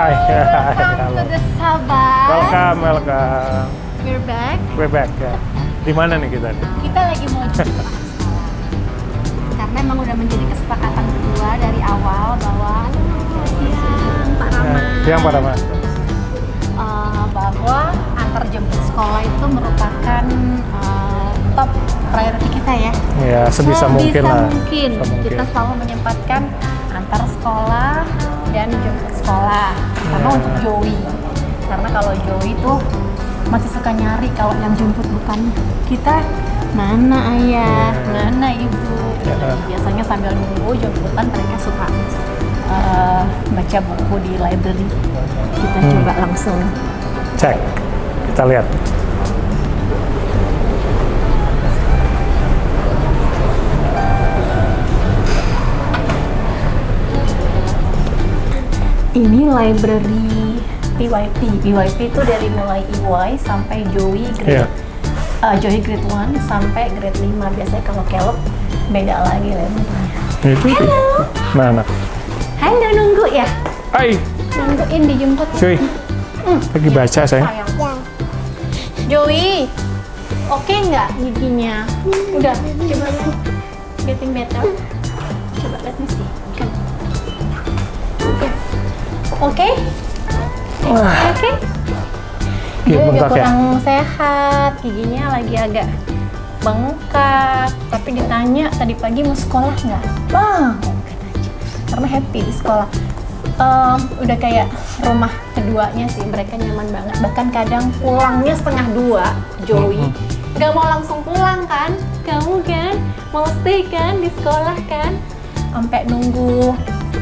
Hi. Welcome to the Sabah. Welcome. We're back. We're back ya. Di mana nih kita nih? Kita lagi mau jemput karena emang udah menjadi kesepakatan berdua dari awal bahwa siang Pak Rama. Siang Pak Rama. Bahwa antar jemput sekolah itu merupakan top priority kita ya. Ya, sebisa mungkin lah. Mungkin. Kita selalu menyempatkan antar sekolah dan jemput sekolah. Terutama untuk Joey. Karena kalau Joey tuh masih suka nyari kalau yang jemput bukan kita, mana ayah, mana ibu. Biasanya sambil nunggu jemputan mereka suka baca buku di library. Kita coba langsung cek, kita lihat. Ini library PYP. PYP itu dari mulai EY sampai Joey grade Joey grade 1 sampai grade 5. Biasanya kalau Caleb beda lagi library-nya. Itu. Halo. Mana? Hai, nggak nunggu ya? Hai. Nungguin dijemput. Cuy. Lagi baca sayang. Joey, oke nggak giginya? Udah, coba lihat. Getting better. Coba let me see. Oke? Oke? Dia juga kurang sehat, giginya lagi agak bengkak. Tapi ditanya tadi pagi mau sekolah nggak? Bang, katanya. Karena happy di sekolah. Udah kayak rumah keduanya sih, mereka nyaman banget. Bahkan kadang pulangnya 1:30, Joey nggak mau langsung pulang kan? Kamu kan mau stay kan di sekolah kan? Sampai nunggu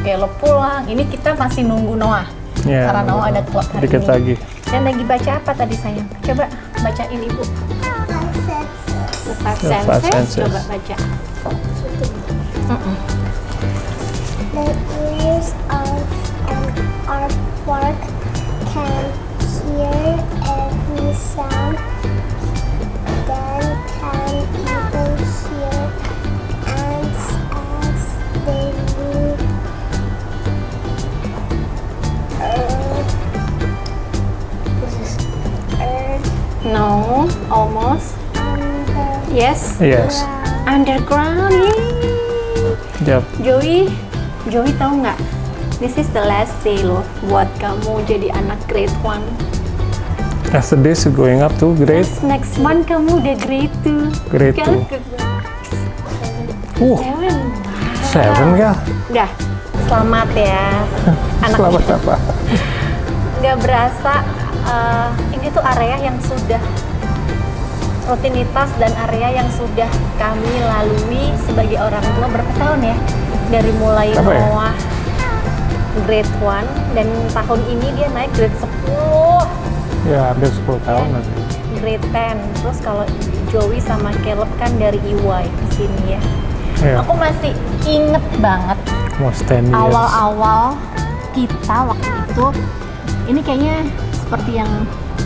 Caleb pulang. Ini kita masih nunggu Noah. Ya, Karena Noah ada klub hari dikit ini. lagi. Dan lagi baca apa tadi sayang? Coba bacain ibu. The Five Senses. Coba baca. The ears of an artwork can hear every sound, then can even hear ants as they move. This is earth No, almost. under Yes. Yes. Underground. Yay. Yap. Joey tahu nggak? This is the last day loh buat kamu jadi anak grade 1. After this going up to grade Next month kamu udah grade 2. Grade Kan 2. ke 7 kah? Udah, selamat ya. Anak Selamat apa? nggak berasa ini tuh area yang sudah rutinitas dan area yang sudah kami lalui sebagai orang tua berapa tahun ya? Dari mulai Apa ya? Noah grade 1 dan tahun ini dia naik grade 10, Ya, hampir 10 tahun nanti. grade 10. Terus kalau Joey sama Caleb kan dari EY di sini ya. Ya, Aku masih inget banget almost 10 years. awal-awal kita waktu itu. Ini kayaknya seperti yang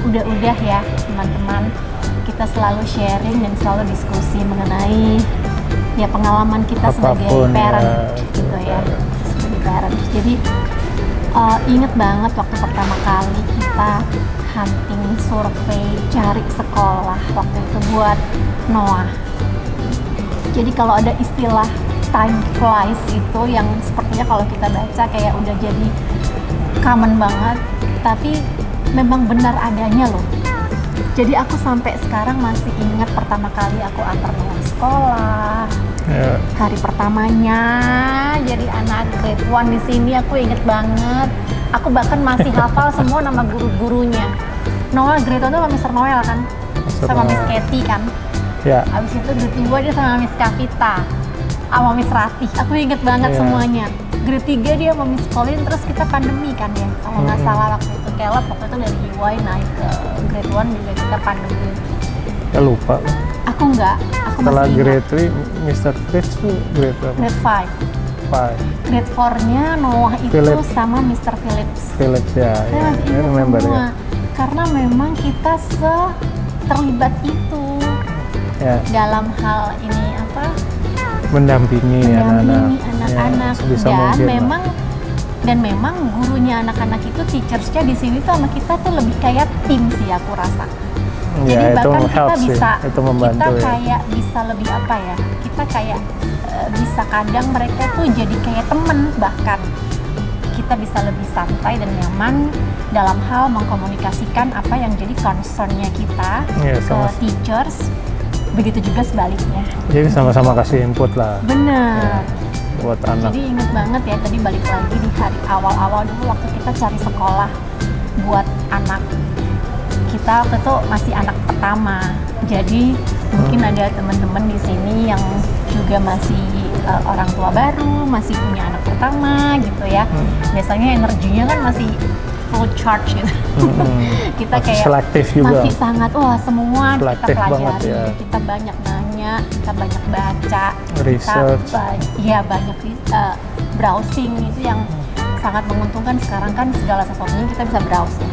udah-udah ya teman-teman. Kita selalu sharing dan selalu diskusi mengenai ya pengalaman kita sebagai Apapun, parent ya, gitu ya, parent. sebagai parent. Jadi inget banget waktu pertama kali kita hunting, survei, cari sekolah waktu itu buat Noah. Jadi kalau ada istilah time flies itu yang sepertinya kalau kita baca kayak udah jadi common banget, tapi memang benar adanya loh. Jadi aku sampai sekarang masih ingat pertama kali aku antar Noah sekolah. Ya, Hari pertamanya jadi anak grade 1 di sini aku inget banget. Aku bahkan masih hafal semua nama guru-gurunya. Noah grade 1 sama Mr. Noel kan? Mr. Sama Noel. Miss Katy kan? ya. Abis itu grade 2 dia sama Miss Kavita, sama Miss Ratih. Aku inget banget Iya. semuanya. Grade 3 dia sama Miss Colin, terus kita pandemi kan ya. Kalau nggak salah waktu itu Caleb waktu itu dari EY naik ke grade 1 juga kita pandemi. Ya lupa. Aku nggak, aku Setelah masih ingat. grade 3, Mr. Fritz tuh grade berapa? Grade 5. 5. Grade 4-nya Noah itu Philip. sama Mr. Phillips. Philips ya. Saya Ya, masih I ingat remember semua. ya. Karena memang kita terlibat itu Ya, dalam hal ini apa? mendampingi anak-anak. Mendampingi anak-anak Ya, sebisa dan mungkin lah. memang Dan memang gurunya anak-anak itu, teachersnya di sini tuh sama kita tuh lebih kayak tim sih aku rasa. Jadi Ya, itu bahkan kita help sih. bisa, Itu membantu kita ya. kayak bisa lebih apa ya? Kita kayak bisa kadang mereka tuh jadi kayak temen, bahkan kita bisa lebih santai dan nyaman dalam hal mengkomunikasikan apa yang jadi concernnya kita Iya, ke sama. teachers. Begitu juga sebaliknya. Jadi sama-sama kasih input lah Benar. buat anak. Jadi inget banget ya, tadi balik lagi di hari awal-awal dulu waktu kita cari sekolah buat anak kita, waktu itu masih anak pertama. Jadi mungkin ada teman-teman di sini yang juga masih orang tua baru, masih punya anak pertama gitu ya. Biasanya energinya kan masih full charge gitu. Kita kayak Selektif juga. masih sangat semua kita Selektif banget pelajari, ya. kita banyak nanya, kita banyak baca, Research. kita banyak browsing, itu yang sangat menguntungkan. Sekarang kan segala sesuatunya kita bisa browsing.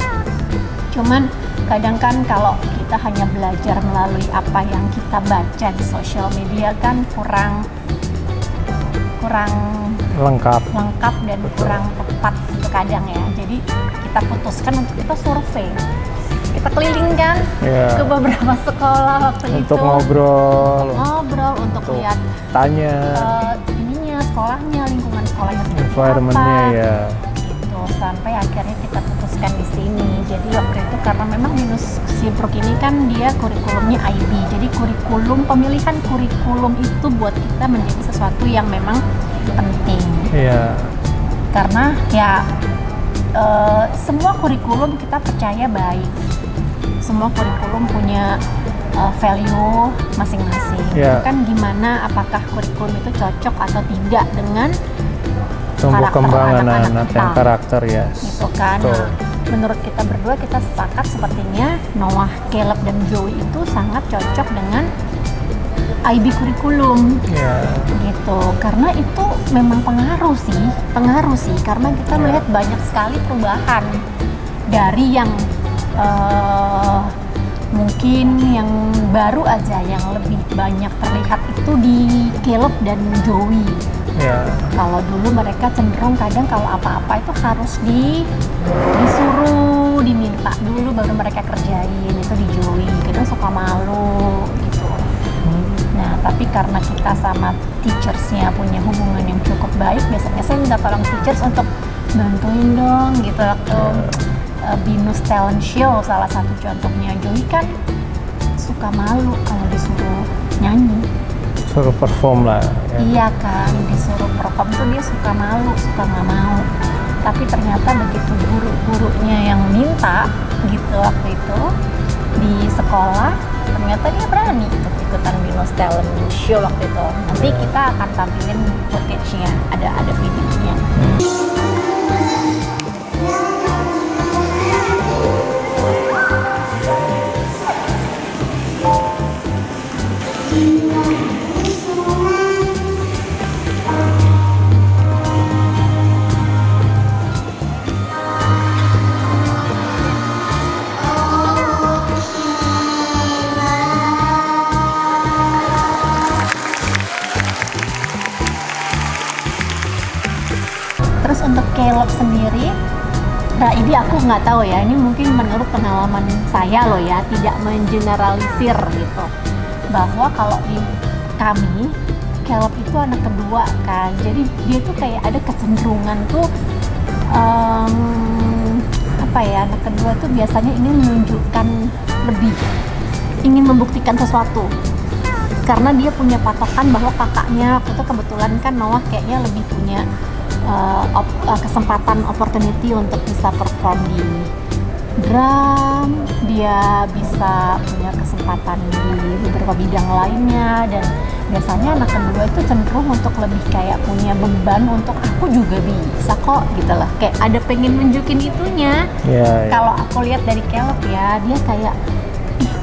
Cuman kadang kan kalau kita hanya belajar melalui apa yang kita baca di sosial media kan kurang Lengkap. dan kurang tepat gitu kadang ya. Jadi kita putuskan untuk kita survei. Kita keliling kan Ya. ke beberapa sekolah waktu Untuk itu. ngobrol, Untuk lihat tanya ininya, sekolahnya, lingkungan sekolahnya seperti environment-nya apa. ya. Gitu, sampai akhirnya kita putuskan di sini. Jadi waktu itu karena memang Binus Seabrook ini kan dia kurikulumnya IB. Jadi pemilihan kurikulum itu buat kita menjadi sesuatu yang memang penting. Iya. Karena ya semua kurikulum kita percaya baik. Semua kurikulum punya value masing-masing. Ya. Kan gimana apakah kurikulum itu cocok atau tidak dengan Tumbuh karakter kembang anak-anak anak-anak kita. yang karakter ya. Gitu kan. Betul. Nah, menurut kita berdua kita sepakat sepertinya Noah, Caleb dan Joey itu sangat cocok dengan IB kurikulum. Ya. Gitu, karena itu memang pengaruh sih karena kita melihat banyak sekali perubahan dari yang mungkin yang baru aja, yang lebih banyak terlihat itu di Caleb dan Joey. Ya. Kalau dulu mereka cenderung kadang kalau apa-apa itu harus disuruh, diminta dulu baru mereka kerjain. Itu di Joey, kadang suka malu gitu. Nah, tapi karena kita sama teachersnya punya hubungan yang cukup baik, biasanya saya minta tolong teachers untuk bantuin dong gitu waktu Binus Talent Show salah satu contohnya. Joey kan suka malu kalau disuruh nyanyi. Suruh perform lah. Ya. Iya kan, disuruh perform tuh dia suka malu, suka nggak mau. Tapi ternyata begitu guru-gurunya yang minta gitu waktu itu di sekolah, ternyata dia berani untuk ikutan Binus Talent Show waktu itu. Nanti kita akan tampilin footage-nya, ada videonya. Terus untuk Caleb sendiri, nah ini aku nggak tahu ya, ini mungkin menurut pengalaman saya loh ya, tidak mengeneralisir gitu, bahwa kalau di kami, Caleb itu anak kedua kan, jadi dia tuh kayak ada kecenderungan tuh anak kedua tuh biasanya ingin menunjukkan lebih, ingin membuktikan sesuatu. Karena dia punya patokan bahwa kakaknya waktu itu kebetulan kan Noah kayaknya lebih punya kesempatan, opportunity untuk bisa perform di drum, dia bisa punya kesempatan di beberapa bidang lainnya, dan biasanya anak kedua itu cenderung untuk lebih kayak punya beban untuk aku juga bisa kok gitu lah, kayak ada pengen nunjukin itunya. Ya. Kalau aku lihat dari Caleb ya, dia kayak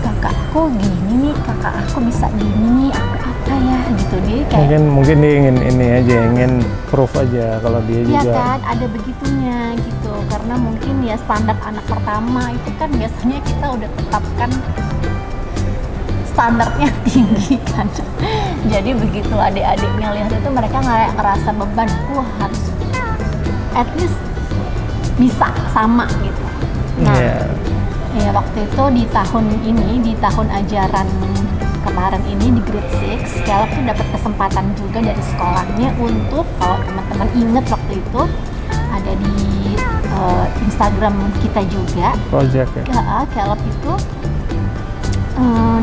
kakakku gini nih, kakak aku bisa gini nih, aku apa ya gitu. Dia kayak Mungkin dia ingin ini aja, ingin proof aja kalau dia iya juga. kan, ada begitunya gitu. Karena mungkin ya standar anak pertama itu kan biasanya kita udah tetapkan standarnya tinggi kan. Jadi begitu adik-adiknya lihat itu, mereka ngerasa beban, wah at least bisa sama gitu. Nah, ya waktu itu di tahun ajaran kemarin ini di grade 6, Caleb tuh dapat kesempatan juga dari sekolahnya untuk, kalau teman-teman inget waktu itu ada di Instagram kita juga, project ya. Caleb itu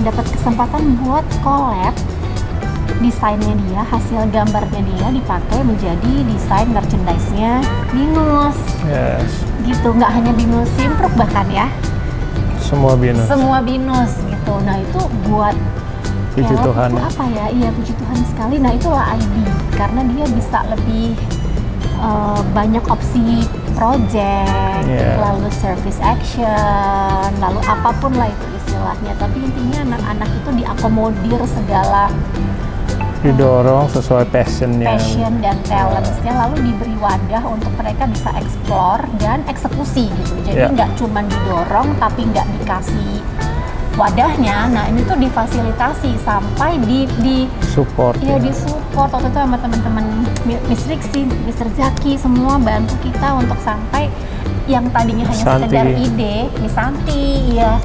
dapat kesempatan buat collab desainnya dia, hasil gambarnya dia dipakai menjadi desain merchandise-nya Binus. Yes. Gitu, nggak hanya Binus Simpruk bahkan ya. Semua Binus. Semua Binus gitu. Nah itu buat Puji Caleb Tuhan. itu apa ya? Iya, puji Tuhan sekali. Nah itulah ID, karena dia bisa lebih banyak opsi project, lalu service action, lalu apapun lah itu istilahnya. Tapi intinya anak-anak itu diakomodir segala didorong sesuai passion dan talentsnya, lalu diberi wadah untuk mereka bisa explore dan eksekusi gitu. Jadi nggak cuma didorong tapi nggak dikasih wadahnya. Nah ini tuh difasilitasi sampai di support. Ya di support waktu itu sama teman-teman Miss Rixi, Mr. Zaki, semua bantu kita untuk sampai yang tadinya hanya sekedar ide, Miss Santi, ya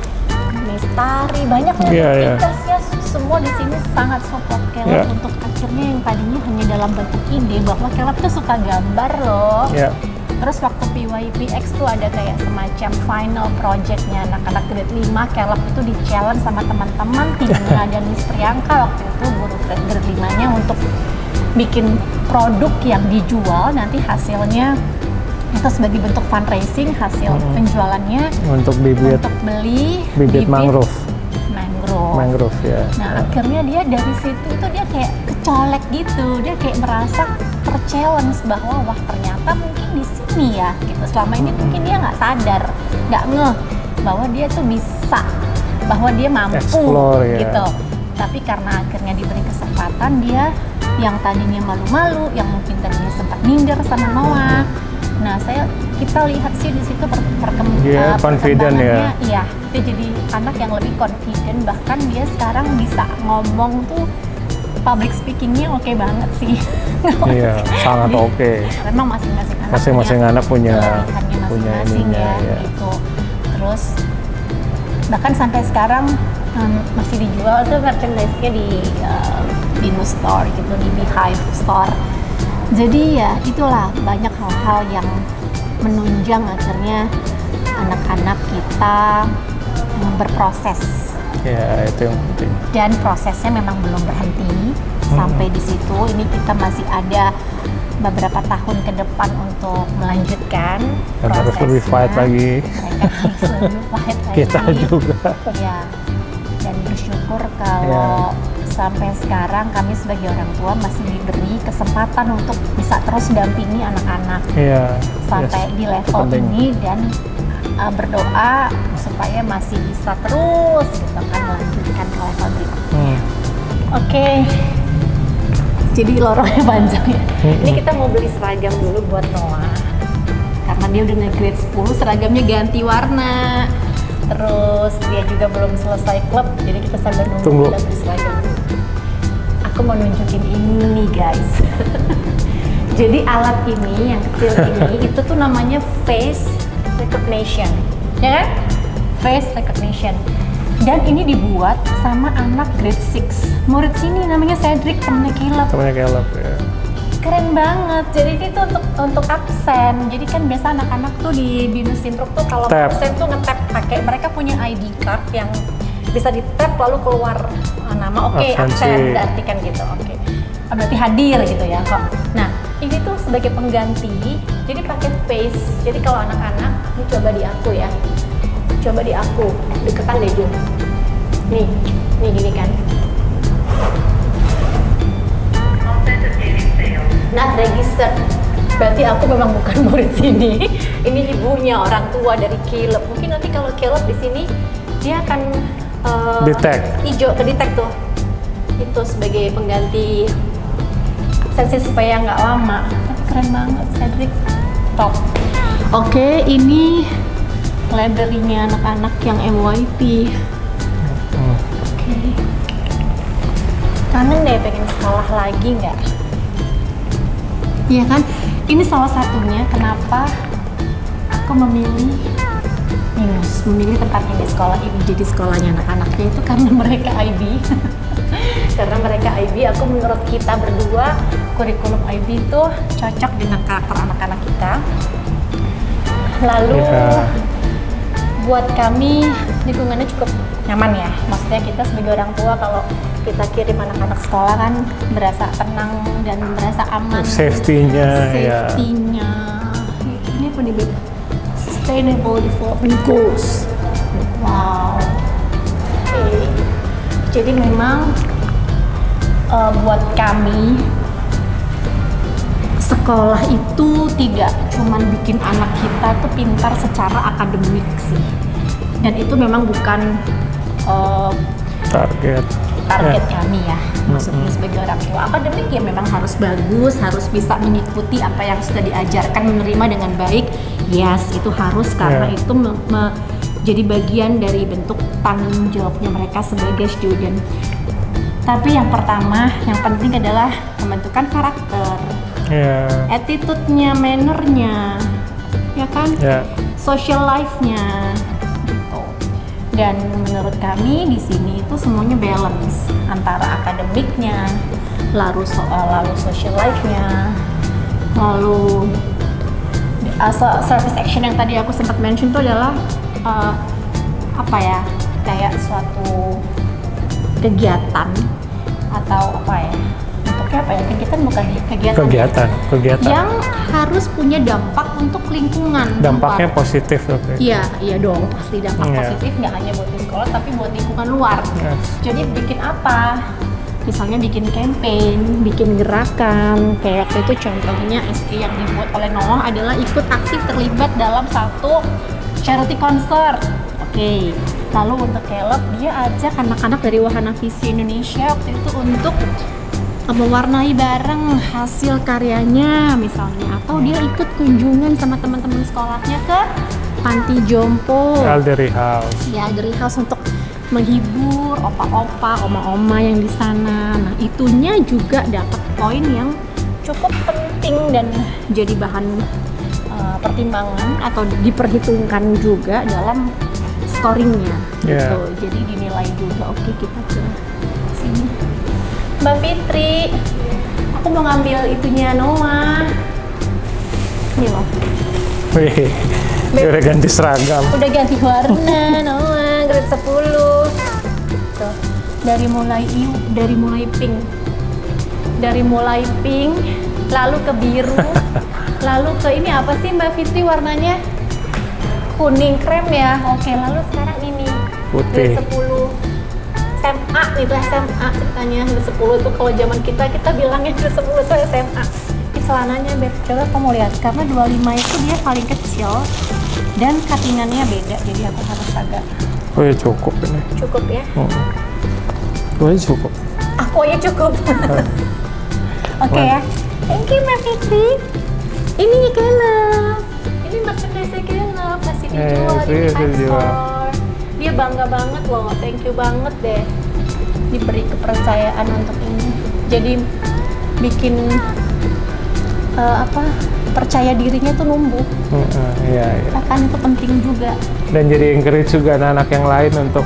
Miss Tari, banyak kreativitasnya. Semua di sini sangat support Caleb untuk akhirnya yang tadinya hanya dalam bentuk ide, bahwa Caleb tuh suka gambar loh. Terus waktu PYPX tuh ada kayak semacam final projectnya anak-anak grade 5, Caleb itu di challenge sama teman-teman timnya dan Miss Priyanka waktu itu guru grade 5-nya untuk bikin produk yang dijual, nanti hasilnya itu sebagai bentuk fundraising, hasil penjualannya untuk bibit, untuk beli bibit mangrove ya. Nah akhirnya dia dari situ itu dia kayak kecolek gitu, dia kayak merasa ter-challenge bahwa wah ternyata mungkin di sini ya gitu. Selama ini mungkin dia nggak sadar, nggak ngeh bahwa dia tuh bisa, bahwa dia mampu Explore, gitu. Tapi karena akhirnya diberi kesempatan, dia yang tadinya malu-malu, yang mungkin tadinya sempat minder sama Noah. Nah, kita lihat sih di situ confident ya. Iya, dia jadi anak yang lebih confident, bahkan dia sekarang bisa ngomong tuh public speakingnya oke banget sih. Iya, sangat oke. Memang masing-masing anak punya masing-masing ya, gitu. Terus bahkan sampai sekarang masih dijual tuh merchandise-nya di Binus Store gitu, di Beehive Store. Jadi ya itulah banyak hal-hal yang menunjang akhirnya anak-anak kita berproses. Ya, itu yang penting. Dan prosesnya memang belum berhenti sampai di situ. Ini kita masih ada beberapa tahun ke depan untuk melanjutkan dan prosesnya. harus lebih fight lagi. Mereka harus lebih fight lagi. Kita juga. Ya. Dan bersyukur kalau sampai sekarang kami sebagai orang tua masih diberi kesempatan untuk bisa terus dampingi anak-anak sampai di level ini, dan berdoa supaya masih bisa terus gitu kan melanjutkan ke level berikutnya. Oke. Jadi lorongnya panjang ya. Ini kita mau beli seragam dulu buat Noah karena dia udah nge-grade 10, seragamnya ganti warna. Terus dia juga belum selesai klub, jadi kita sambil nunggu kita beli seragam. Aku mau nunjukin ini nih guys. Jadi alat ini yang kecil ini itu tuh namanya face recognition, ya kan? Face recognition. Dan ini dibuat sama anak grade 6, murid sini namanya Cedric, temennya Caleb ya. Keren banget. Jadi itu untuk absen. Jadi kan biasa anak-anak tuh di Binus Simpruk tuh kalau absen tuh ngetap pakai, mereka punya ID card yang bisa di-tap lalu keluar nama, absen berarti kan gitu. Berarti hadir gitu ya kok. Nah, ini tuh sebagai pengganti. Jadi pakai face. Jadi kalau anak-anak, ini coba di aku ya. Coba di aku, deketan deh Jun. Nih gini kan. Not registered. Berarti aku memang bukan murid sini. Ini ibunya, orang tua dari Caleb. Mungkin nanti kalau Caleb di sini dia akan hijau ke detect tuh. Itu sebagai pengganti absensi supaya nggak lama. Tapi keren banget, Cedric. Top. Oke, ini library-nya anak-anak yang MYP. Oke. Kangen deh pengen sekolah lagi nggak? Iya kan? Ini salah satunya kenapa aku memilih tempat ini, sekolah ini jadi sekolahnya anak-anaknya itu karena mereka IB. Karena mereka IB, menurut kita berdua kurikulum IB itu cocok dengan karakter anak-anak kita. Lalu buat kami lingkungannya cukup nyaman ya. Maksudnya kita sebagai orang tua kalau kita kirim anak-anak sekolah kan berasa tenang dan berasa aman. Safety-nya. Ini apa nih, Beb? Sustainable Development Goals. Wow. Oke. Jadi memang buat kami sekolah itu tidak cuman bikin anak kita tuh pintar secara akademik sih, dan itu memang bukan target kami ya. Maksudnya sebagai orang tua, akademik ya memang harus bagus, harus bisa mengikuti apa yang sudah diajarkan, menerima dengan baik. Yes, itu harus karena itu jadi bagian dari bentuk tanggung jawabnya mereka sebagai student. Tapi yang pertama, yang penting adalah pembentukan karakter, attitude-nya, manner-nya, ya kan, social life-nya, gitu. Dan menurut kami di sini itu semuanya balance antara akademiknya, lalu social life-nya, lalu service action yang tadi aku sempat mention itu adalah kayak suatu kegiatan atau kegiatan bukan ya, kegiatan yang harus punya dampak untuk lingkungan. Dampaknya positif, oke. Iya dong, pasti dampak positif, nggak hanya buat di sekolah tapi buat lingkungan luar. Jadi bikin apa? Misalnya bikin campaign, bikin gerakan, kayak waktu itu contohnya SE yang dibuat oleh Noah adalah ikut aktif terlibat dalam satu charity concert. Oke. Lalu untuk Caleb, dia ajak anak-anak dari Wahana Visi Indonesia waktu itu untuk mewarnai bareng hasil karyanya misalnya, atau dia ikut kunjungan sama teman-teman sekolahnya ke panti jompo, Elderly House. Ya, Elderly House untuk menghibur opa-opa, oma-oma yang di sana. Nah, itunya juga dapat poin yang cukup penting dan jadi bahan pertimbangan atau diperhitungkan juga dalam scoringnya, gitu. Jadi dinilai juga. Oke, kita ke sini. Mbak Fitri, aku mau ngambil itunya Noah. Ini loh. Wih, udah ganti seragam. Udah ganti warna Noah, grade 10. Tuh, dari mulai pink, lalu ke biru, lalu ke ini apa sih Mbak Fitri warnanya? Kuning krem ya. Oke, lalu sekarang ini putih. Grade 10 SMA itu SMA ceritanya. Grade 10 itu kalau zaman kita bilangnya grade 10 itu SMA. Ini celananya Beb, coba kamu lihat karena 25 itu dia paling kecil dan cuttingannya beda, jadi aku harus agak. Oh ya cukup ini. Cukup ya? Oh ya cukup. Aku aja cukup. Oke ya. Thank you Mbak Fitri. Ini Caleb. Ini merchandise Caleb masih dijual di Store. Dia bangga banget loh. Thank you banget deh diberi kepercayaan untuk ini. Jadi bikin percaya dirinya tuh numbuh. Iya. Kan itu penting juga. Dan jadi encourage juga anak-anak yang lain untuk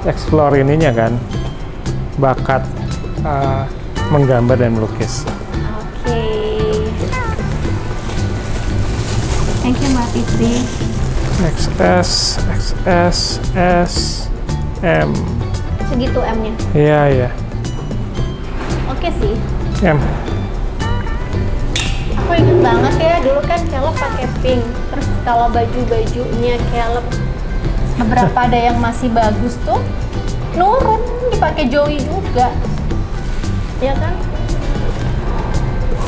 explore ininya kan, bakat menggambar dan melukis. Oke. Thank you Mbak Fitri. XS, S, M. Segitu M-nya. Iya. Oke sih. M. Aku inget banget ya, dulu kan Caleb pakai pink. Terus kalau baju-bajunya Caleb beberapa ada yang masih bagus tuh, nurun dipakai Joey juga. Ya kan?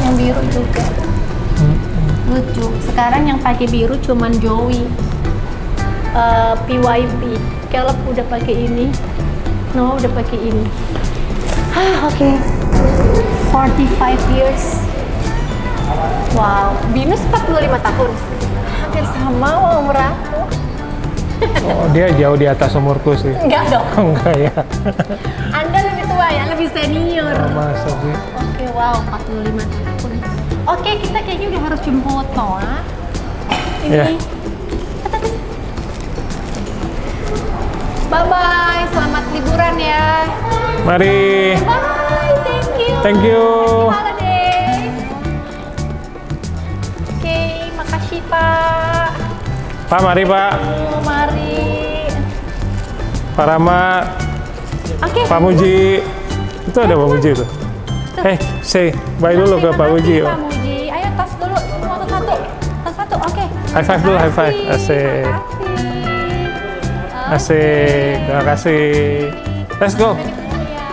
Yang biru juga. Lucu. Sekarang yang pakai biru cuman Joey. PYP. Caleb udah pakai ini. Noah udah pakai ini. Oke. 45 years. Wow, Binus 45 tahun. Hampir sama umur aku. Oh, dia jauh di atas umurku sih. Enggak dong. Enggak ya. Anda lebih tua ya, lebih senior. Masa sih? Oke, wow, 45 tahun. Oke, kita kayaknya udah harus jemput Noah. Ini. Ya. Bye-bye, selamat liburan ya. Mari. Bye, thank you. Thank you. Happy holiday. Oke, makasih Pak. Pak, mari Pak. Mari. Pak Rama, Oke. Pak Muji. Itu ada Pak Muji tuh. Say bye dulu ke Pak Muji. Pak Muji. Ayo tas dulu, semua tas satu. Tas satu, oke. High five dulu, high five. Asik. Makasih. Asik. Terima kasih. Let's go. Ya.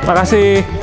Makasih.